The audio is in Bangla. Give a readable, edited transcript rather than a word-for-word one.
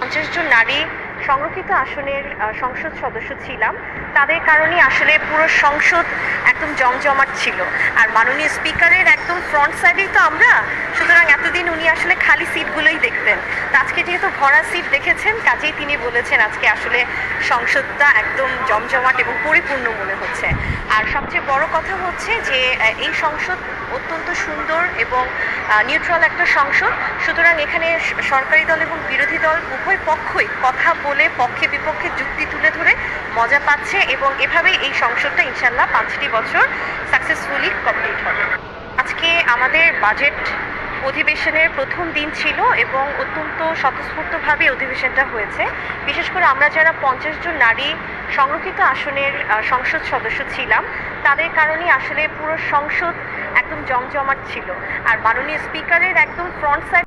50 জন নারী সংরক্ষিত আসনের সংসদ সদস্য ছিলাম। তাদের কারণেই আসলে পুরো সংসদ একদম জমজমাট ছিল। আর মাননীয় স্পিকারের একদম ফ্রন্ট সাইডেই তো আমরা, সুতরাং এতদিন উনি আসলে খালি সিটগুলোই দেখতেন। তো আজকে যেহেতু ভরা সিট দেখেছেন, কাজেই তিনি বলেছেন আজকে আসলে সংসদটা একদম জমজমাট এবং পরিপূর্ণ মনে হচ্ছে। আর সবচেয়ে বড় কথা হচ্ছে যে এই সংসদ অত্যন্ত সুন্দর এবং নিউট্রাল একটা সংসদ। সুতরাং এখানে সরকারি দল এবং বিরোধী দল উভয় পক্ষই কথা বলে পক্ষে বিপক্ষে যুক্তি তুলে ধরে মজা পাচ্ছে, এবং এভাবেই এই সংসদটা ইনশাল্লাহ 5টি বছর সাকসেসফুলি কমপ্লিট হবে। আজকে আমাদের বাজেট অধিবেশনের প্রথম দিন ছিল এবং অত্যন্ত স্বতঃস্ফূর্তভাবে অধিবেশনটা হয়েছে। বিশেষ করে আমরা যারা 50 জন নারী সংরক্ষিত আসনের সংসদ সদস্য ছিলাম, তাদের কারণেই আসলে পুরো সংসদ একদম জমজমাট ছিল। আর মাননীয় স্পিকারের একদম ফ্রন্ট সাইড